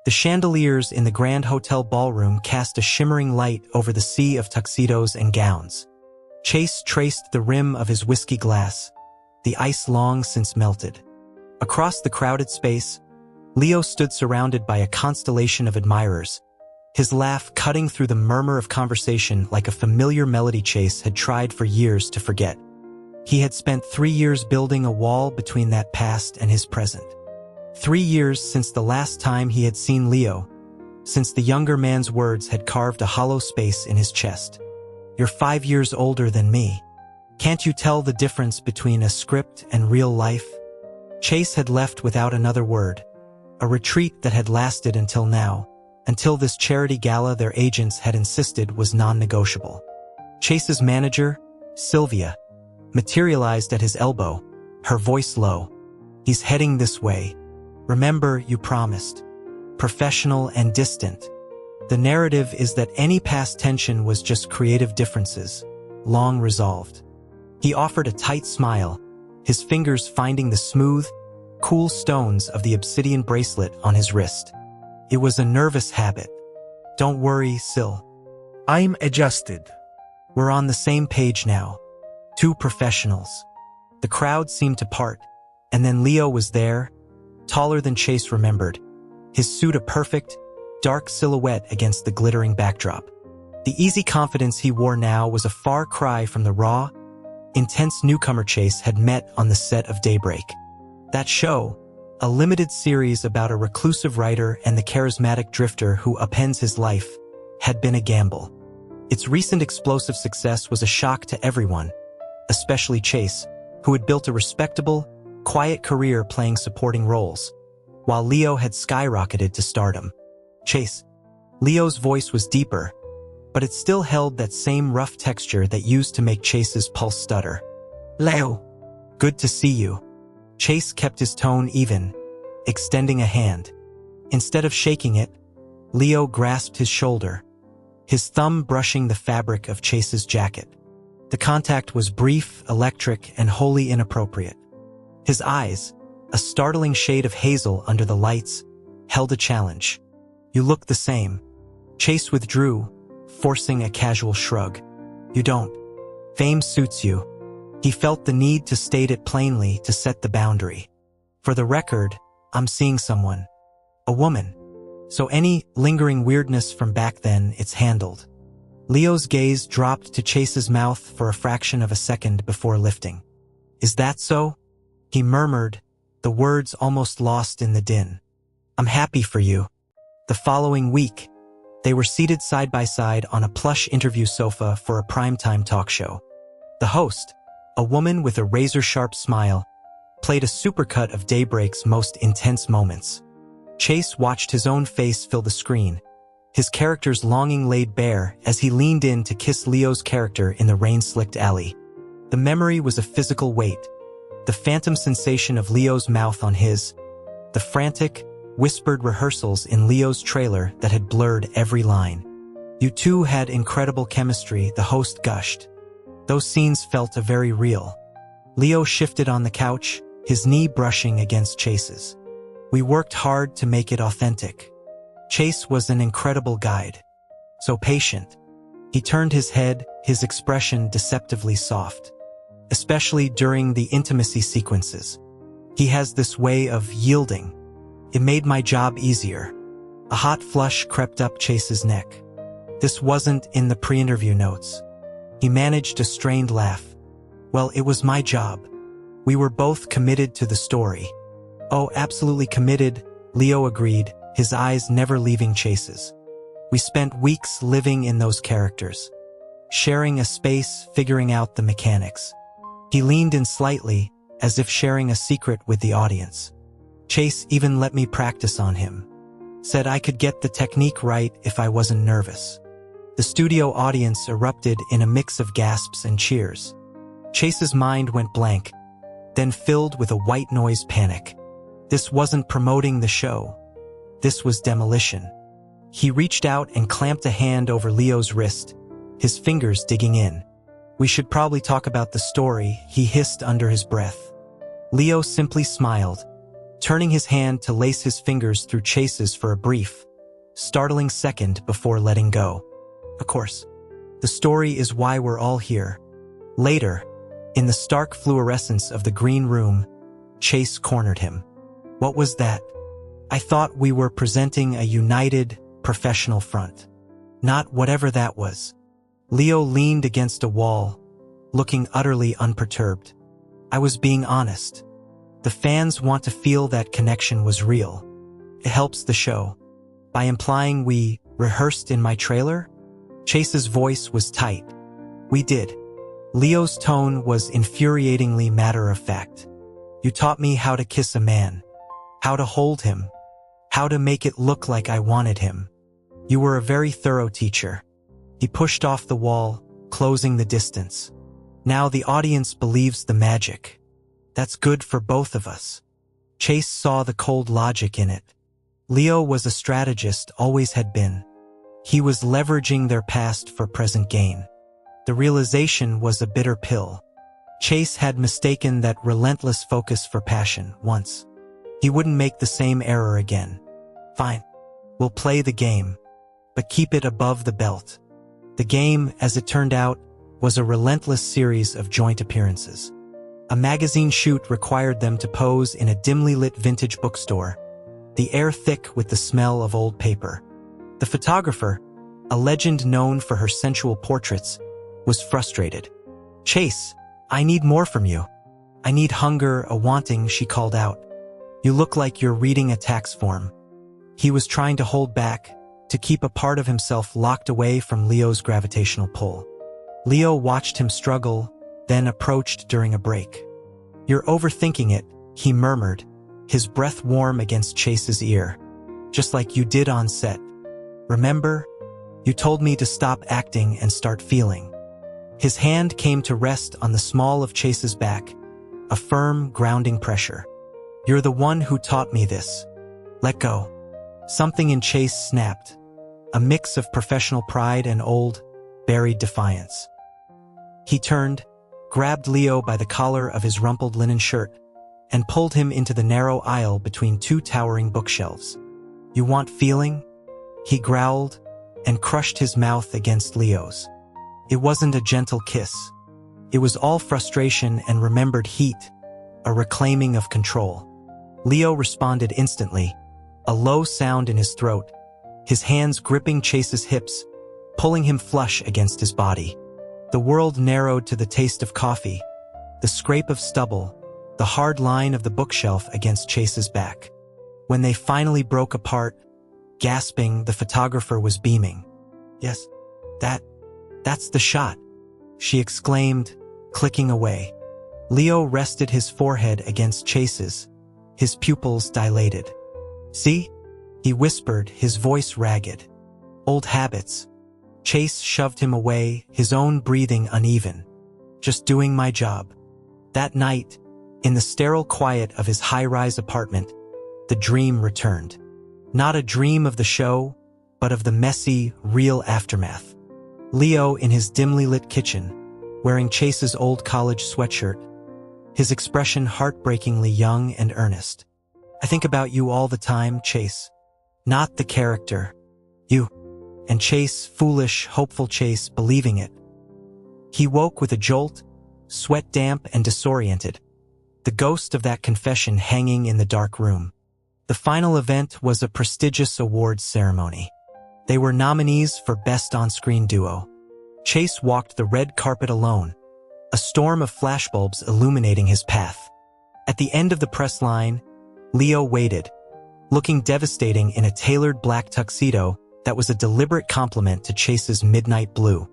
The chandeliers in the Grand Hotel ballroom cast a shimmering light over the sea of tuxedos and gowns. Chase traced the rim of his whiskey glass, the ice long since melted. Across the crowded space, Leo stood surrounded by a constellation of admirers, his laugh cutting through the murmur of conversation like a familiar melody Chase had tried for years to forget. He had spent 3 years building a wall between that past and his present. 3 years since the last time he had seen Leo, since the younger man's words had carved a hollow space in his chest. "You're 5 years older than me. Can't you tell the difference between a script and real life?" Chase had left without another word, a retreat that had lasted until now, until this charity gala their agents had insisted was non-negotiable. Chase's manager, Sylvia, materialized at his elbow, her voice low. "He's heading this way. Remember, you promised." Professional and distant. The narrative is that any past tension was just creative differences, long resolved. He offered a tight smile, his fingers finding the smooth, cool stones of the obsidian bracelet on his wrist. It was a nervous habit. "Don't worry, Sil. I'm adjusted." We're on the same page now. Two professionals. The crowd seemed to part, and then Leo was there, taller than Chase remembered, his suit a perfect, dark silhouette against the glittering backdrop. The easy confidence he wore now was a far cry from the raw, intense newcomer Chase had met on the set of Daybreak. That show, a limited series about a reclusive writer and the charismatic drifter who upends his life, had been a gamble. Its recent explosive success was a shock to everyone, especially Chase, who had built a respectable, quiet career playing supporting roles, while Leo had skyrocketed to stardom. Leo's voice was deeper, but it still held that same rough texture that used to make Chase's pulse stutter. "Leo, good to see you." Chase kept his tone even, extending a hand. Instead of shaking it, Leo grasped his shoulder, his thumb brushing the fabric of Chase's jacket. The contact was brief, electric, and wholly inappropriate. His eyes, a startling shade of hazel under the lights, held a challenge. "You look the same." Chase withdrew, forcing a casual shrug. "You don't. Fame suits you." He felt the need to state it plainly to set the boundary. "For the record, I'm seeing someone. A woman. So any lingering weirdness from back then, it's handled." Leo's gaze dropped to Chase's mouth for a fraction of a second before lifting. "Is that so?" he murmured, the words almost lost in the din. "I'm happy for you." The following week, they were seated side by side on a plush interview sofa for a primetime talk show. The host, a woman with a razor-sharp smile, played a supercut of Daybreak's most intense moments. Chase watched his own face fill the screen, his character's longing laid bare as he leaned in to kiss Leo's character in the rain-slicked alley. The memory was a physical weight, the phantom sensation of Leo's mouth on his, the frantic, whispered rehearsals in Leo's trailer that had blurred every line. "You two had incredible chemistry," the host gushed. Those scenes felt very real. Leo shifted on the couch, his knee brushing against Chase's. "We worked hard to make it authentic." Chase was an incredible guide. So patient. He turned his head, his expression deceptively soft. Especially during the intimacy sequences. He has this way of yielding. It made my job easier. A hot flush crept up Chase's neck. This wasn't in the pre-interview notes. He managed a strained laugh. "Well, it was my job. We were both committed to the story." "Oh, absolutely committed," Leo agreed, his eyes never leaving Chase's. "We spent weeks living in those characters, sharing a space, figuring out the mechanics." He leaned in slightly, as if sharing a secret with the audience. "Chase even let me practice on him. Said I could get the technique right if I wasn't nervous." The studio audience erupted in a mix of gasps and cheers. Chase's mind went blank, then filled with a white noise panic. This wasn't promoting the show. This was demolition. He reached out and clamped a hand over Leo's wrist, his fingers digging in. "We should probably talk about the story," he hissed under his breath. Leo simply smiled, turning his hand to lace his fingers through Chase's for a brief, startling second before letting go. Of course, the story is why we're all here. Later, in the stark fluorescence of the green room, Chase cornered him. What was that? I thought we were presenting a united, professional front. Not whatever that was. Leo leaned against a wall, looking utterly unperturbed. I was being honest. The fans want to feel that connection was real. It helps the show. By implying we rehearsed in my trailer? Chase's voice was tight. We did. Leo's tone was infuriatingly matter-of-fact. You taught me how to kiss a man, how to hold him, how to make it look like I wanted him. You were a very thorough teacher. He pushed off the wall, closing the distance. Now the audience believes the magic. That's good for both of us. Chase saw the cold logic in it. Leo was a strategist, always had been. He was leveraging their past for present gain. The realization was a bitter pill. Chase had mistaken that relentless focus for passion once. He wouldn't make the same error again. Fine. We'll play the game, but keep it above the belt. The game, as it turned out, was a relentless series of joint appearances. A magazine shoot required them to pose in a dimly lit vintage bookstore, the air thick with the smell of old paper. The photographer, a legend known for her sensual portraits, was frustrated. Chase, I need more from you. I need hunger, a wanting, she called out. You look like you're reading a tax form. He was trying to hold back, to keep a part of himself locked away from Leo's gravitational pull. Leo watched him struggle, then approached during a break. You're overthinking it, he murmured, his breath warm against Chase's ear. Just like you did on set. Remember? You told me to stop acting and start feeling. His hand came to rest on the small of Chase's back, a firm, grounding pressure. You're the one who taught me this. Let go. Something in Chase snapped, a mix of professional pride and old, buried defiance. He turned, grabbed Leo by the collar of his rumpled linen shirt, and pulled him into the narrow aisle between two towering bookshelves. You want feeling? He growled, and crushed his mouth against Leo's. It wasn't a gentle kiss. It was all frustration and remembered heat, a reclaiming of control. Leo responded instantly, a low sound in his throat, his hands gripping Chase's hips, pulling him flush against his body. The world narrowed to the taste of coffee, the scrape of stubble, the hard line of the bookshelf against Chase's back. When they finally broke apart, gasping, the photographer was beaming. Yes, that's the shot, she exclaimed, clicking away. Leo rested his forehead against Chase's, his pupils dilated. See? He whispered, his voice ragged. Old habits. Chase shoved him away, his own breathing uneven. Just doing my job. That night, in the sterile quiet of his high-rise apartment, the dream returned. Not a dream of the show, but of the messy, real aftermath. Leo in his dimly lit kitchen, wearing Chase's old college sweatshirt, his expression heartbreakingly young and earnest. I think about you all the time, Chase. Not the character. You. And Chase, foolish, hopeful Chase, believing it. He woke with a jolt, sweat damp and disoriented, the ghost of that confession hanging in the dark room. The final event was a prestigious awards ceremony. They were nominees for Best On-Screen Duo. Chase walked the red carpet alone, a storm of flashbulbs illuminating his path. At the end of the press line, Leo waited, looking devastating in a tailored black tuxedo that was a deliberate compliment to Chase's midnight blue.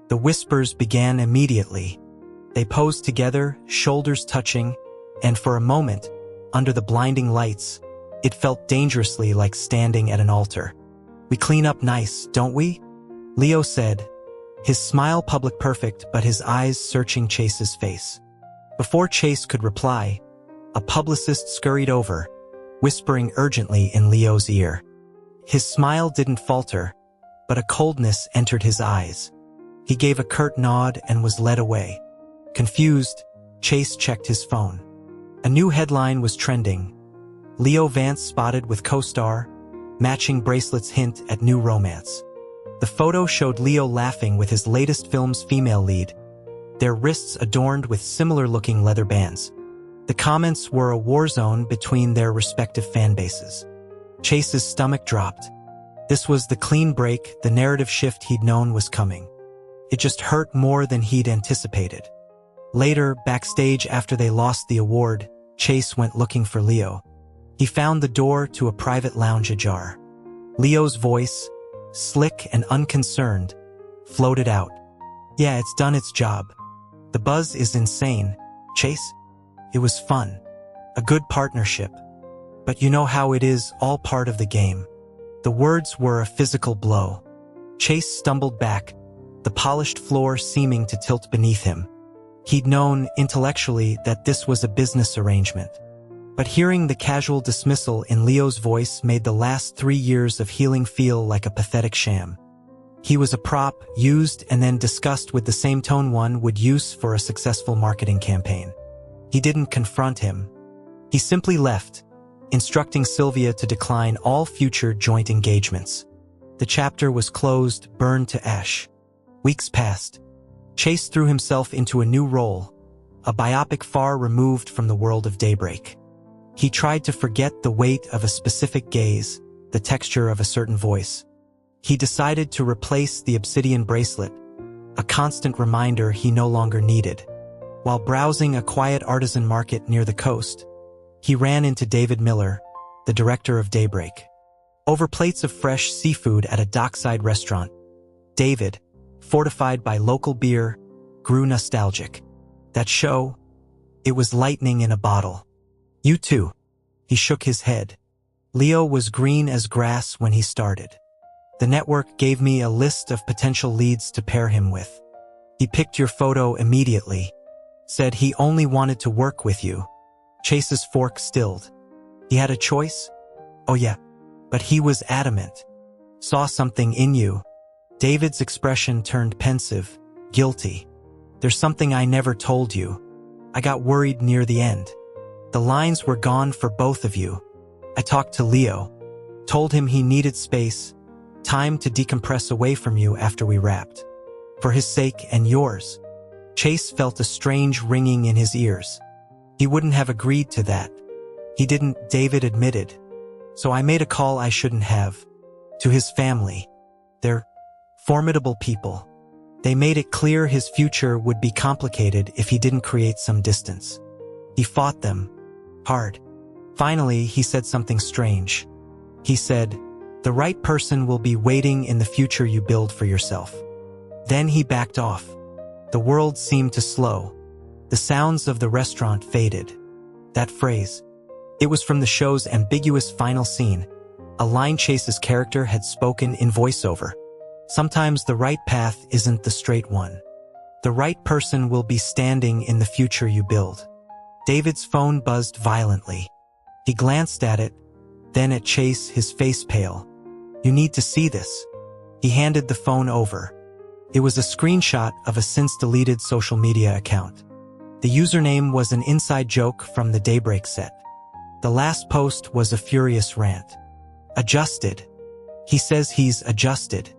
The whispers began immediately. They posed together, shoulders touching, and for a moment, under the blinding lights, it felt dangerously like standing at an altar. We clean up nice, don't we? Leo said, his smile public perfect but his eyes searching Chase's face. Before Chase could reply, a publicist scurried over, whispering urgently in Leo's ear. His smile didn't falter, but a coldness entered his eyes. He gave a curt nod and was led away. Confused, Chase checked his phone. A new headline was trending. Leo Vance spotted with co-star, matching bracelets hint at new romance. The photo showed Leo laughing with his latest film's female lead, their wrists adorned with similar-looking leather bands. The comments were a war zone between their respective fan bases. Chase's stomach dropped. This was the clean break, the narrative shift he'd known was coming. It just hurt more than he'd anticipated. Later, backstage after they lost the award, Chase went looking for Leo. He found the door to a private lounge ajar. Leo's voice, slick and unconcerned, floated out. "Yeah, it's done its job. The buzz is insane, Chase. It was fun. A good partnership. But you know how it is, all part of the game." The words were a physical blow. Chase stumbled back, the polished floor seeming to tilt beneath him. He'd known, intellectually, that this was a business arrangement. But hearing the casual dismissal in Leo's voice made the last 3 years of healing feel like a pathetic sham. He was a prop, used and then discussed with the same tone one would use for a successful marketing campaign. He didn't confront him. He simply left, instructing Sylvia to decline all future joint engagements. The chapter was closed, burned to ash. Weeks passed. Chase threw himself into a new role, a biopic far removed from the world of Daybreak. He tried to forget the weight of a specific gaze, the texture of a certain voice. He decided to replace the obsidian bracelet, a constant reminder he no longer needed. While browsing a quiet artisan market near the coast, he ran into David Miller, the director of Daybreak. Over plates of fresh seafood at a dockside restaurant, David, fortified by local beer, grew nostalgic. That show, it was lightning in a bottle. "You too." He shook his head. "Leo was green as grass when he started. The network gave me a list of potential leads to pair him with. He picked your photo immediately. Said he only wanted to work with you." Chase's fork stilled. He had a choice? Oh yeah, but he was adamant. "Saw something in you." David's expression turned pensive, guilty. "There's something I never told you. I got worried near the end. The lines were gone for both of you. I talked to Leo, told him he needed space, time to decompress away from you after we wrapped. For his sake and yours." Chase felt a strange ringing in his ears. He wouldn't have agreed to that. He didn't, David admitted. "So I made a call I shouldn't have. To his family. They're formidable people. They made it clear his future would be complicated if he didn't create some distance. He fought them. Hard. Finally, he said something strange. He said, 'The right person will be waiting in the future you build for yourself.' Then he backed off. The world seemed to slow. The sounds of the restaurant faded. That phrase. It was from the show's ambiguous final scene, a line Chase's character had spoken in voiceover. Sometimes the right path isn't the straight one. The right person will be standing in the future you build. David's phone buzzed violently. He glanced at it, then at Chase, his face pale. "You need to see this." He handed the phone over. It was a screenshot of a since-deleted social media account. The username was an inside joke from the Daybreak set. The last post was a furious rant. "Adjusted. He says he's adjusted.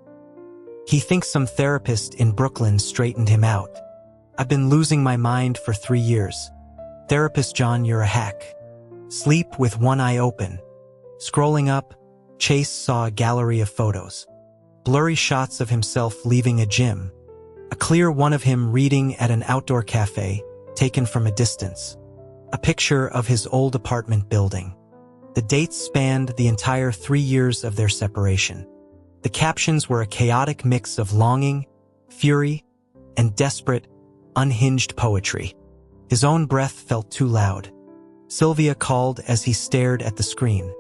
He thinks some therapist in Brooklyn straightened him out. I've been losing my mind for 3 years. Therapist John, you're a hack. Sleep with one eye open." Scrolling up, Chase saw a gallery of photos. Blurry shots of himself leaving a gym. A clear one of him reading at an outdoor cafe, taken from a distance. A picture of his old apartment building. The dates spanned the entire 3 years of their separation. The captions were a chaotic mix of longing, fury, and desperate, unhinged poetry. His own breath felt too loud. Sylvia called as he stared at the screen.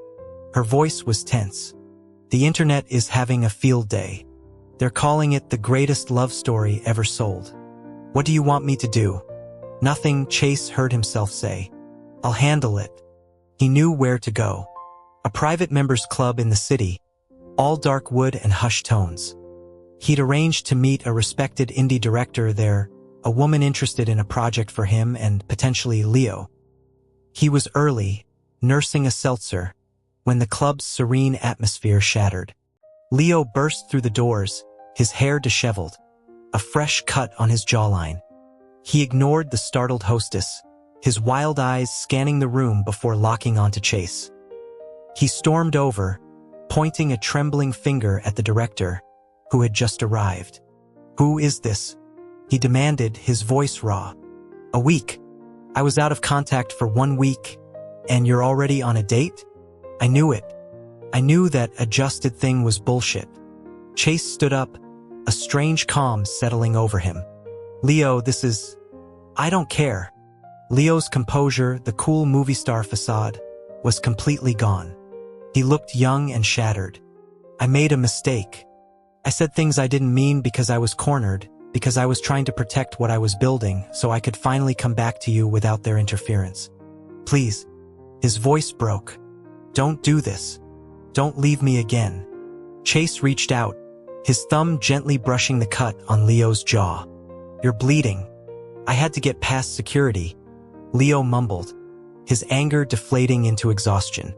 Her voice was tense. "The internet is having a field day. They're calling it the greatest love story ever sold. What do you want me to do?" "Nothing," Chase heard himself say. "I'll handle it." He knew where to go. A private members club in the city, all dark wood and hushed tones. He'd arranged to meet a respected indie director there, a woman interested in a project for him and potentially Leo. He was early, nursing a seltzer, when the club's serene atmosphere shattered. Leo burst through the doors, his hair disheveled, a fresh cut on his jawline. He ignored the startled hostess, his wild eyes scanning the room before locking onto Chase. He stormed over, pointing a trembling finger at the director, who had just arrived. "Who is this?" he demanded, his voice raw. "A week. I was out of contact for 1 week, and you're already on a date?" I knew it. I knew that adjusted thing was bullshit. Chase stood up, a strange calm settling over him. "Leo, this is... I don't care." Leo's composure, the cool movie star facade, was completely gone. He looked young and shattered. "I made a mistake. I said things I didn't mean because I was cornered, because I was trying to protect what I was building so I could finally come back to you without their interference. Please." His voice broke. "Don't do this. Don't leave me again." Chase reached out, his thumb gently brushing the cut on Leo's jaw. "You're bleeding." "I had to get past security," Leo mumbled, his anger deflating into exhaustion.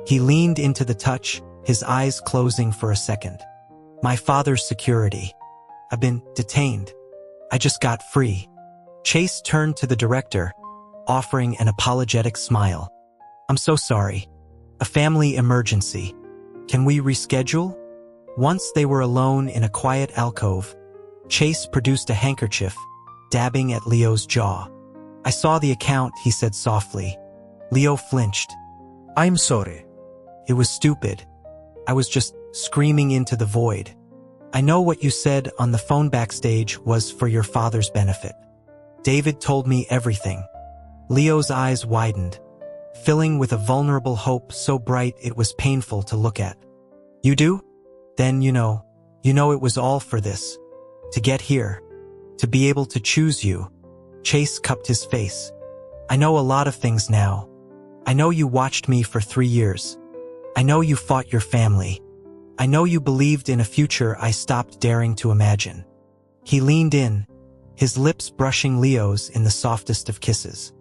He leaned into the touch, his eyes closing for a second. "My father's security. I've been detained. I just got free." Chase turned to the director, offering an apologetic smile. "I'm so sorry. A family emergency. Can we reschedule?" Once they were alone in a quiet alcove, Chase produced a handkerchief, dabbing at Leo's jaw. "I saw the account," he said softly. Leo flinched. I'm sorry. "It was stupid. I was just screaming into the void. I know what you said on the phone backstage was for your father's benefit. David told me everything." Leo's eyes widened, filling with a vulnerable hope so bright it was painful to look at. "You do? Then you know it was all for this. To get here. To be able to choose you." Chase cupped his face. "I know a lot of things now. I know you watched me for 3 years. I know you fought your family. I know you believed in a future I stopped daring to imagine." He leaned in, his lips brushing Leo's in the softest of kisses.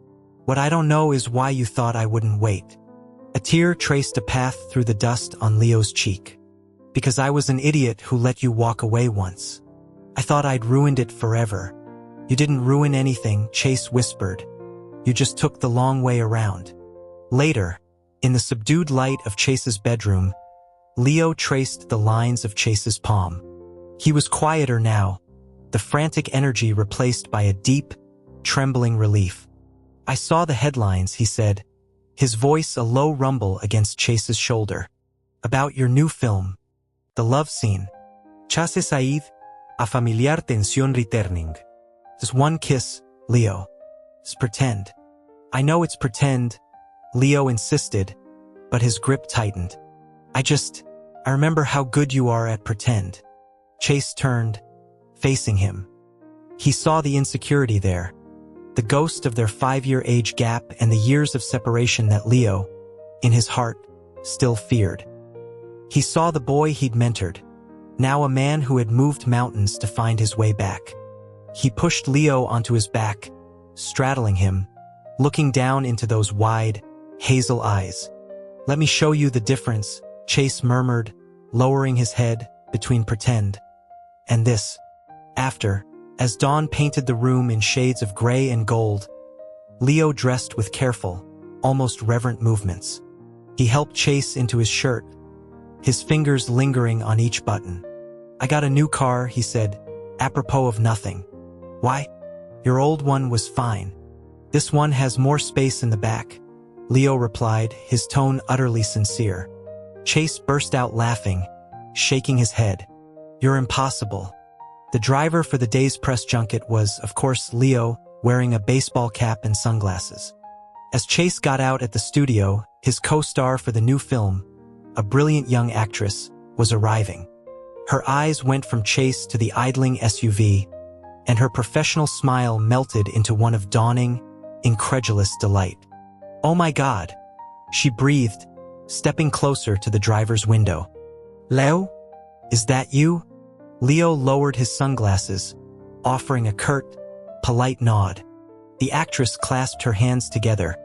"What I don't know is why you thought I wouldn't wait." A tear traced a path through the dust on Leo's cheek. "Because I was an idiot who let you walk away once. I thought I'd ruined it forever." "You didn't ruin anything," Chase whispered. "You just took the long way around." Later, in the subdued light of Chase's bedroom, Leo traced the lines of Chase's palm. He was quieter now, the frantic energy replaced by a deep, trembling relief. "I saw the headlines," he said, his voice a low rumble against Chase's shoulder. "About your new film. The love scene. Chase Said, a familiar tensión returning. Just one kiss, Leo. It's pretend." "I know it's pretend," Leo insisted, but his grip tightened. I remember how good you are at pretend." Chase turned, facing him. He saw the insecurity there, the ghost of their 5-year age gap and the years of separation that Leo, in his heart, still feared. He saw the boy he'd mentored, now a man who had moved mountains to find his way back. He pushed Leo onto his back, straddling him, looking down into those wide, hazel eyes. "Let me show you the difference," Chase murmured, lowering his head between pretend and this. After, as dawn painted the room in shades of gray and gold, Leo dressed with careful, almost reverent movements. He helped Chase into his shirt, his fingers lingering on each button. "I got a new car," he said, apropos of nothing. "Why? Your old one was fine. This one has more space in the back," Leo replied, his tone utterly sincere. Chase burst out laughing, shaking his head. "You're impossible." The driver for the day's press junket was, of course, Leo, wearing a baseball cap and sunglasses. As Chase got out at the studio, his co-star for the new film, a brilliant young actress, was arriving. Her eyes went from Chase to the idling SUV, and her professional smile melted into one of dawning, incredulous delight. "Oh my God," she breathed, stepping closer to the driver's window. "Leo? Is that you?" Leo lowered his sunglasses, offering a curt, polite nod. The actress clasped her hands together,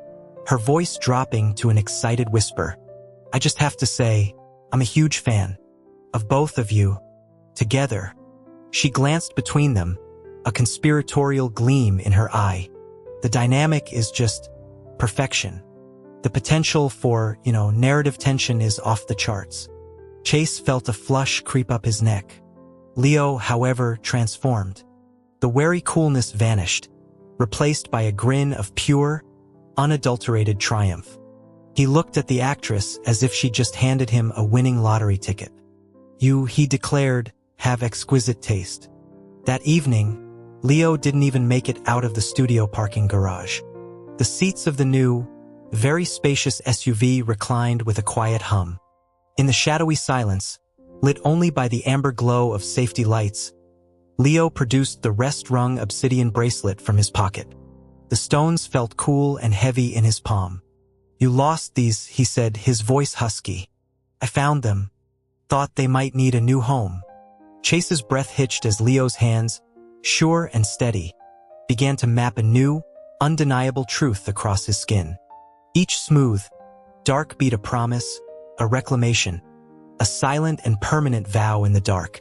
her voice dropping to an excited whisper. I just have to say, I'm a huge fan of both of you together. She glanced between them, a conspiratorial gleam in her eye. The dynamic is just perfection. The potential for, narrative tension is off the charts. Chase felt a flush creep up his neck. Leo, however, transformed. The wary coolness vanished, replaced by a grin of pure, unadulterated triumph. He looked at the actress as if she just handed him a winning lottery ticket. You, he declared, have exquisite taste. That evening, Leo didn't even make it out of the studio parking garage. The seats of the new, very spacious SUV reclined with a quiet hum. In the shadowy silence, lit only by the amber glow of safety lights, Leo produced the rest-rung obsidian bracelet from his pocket. The stones felt cool and heavy in his palm. You lost these, he said, his voice husky. I found them. Thought they might need a new home. Chase's breath hitched as Leo's hands, sure and steady, began to map a new, undeniable truth across his skin. Each smooth, dark beat a promise, a reclamation, a silent and permanent vow in the dark.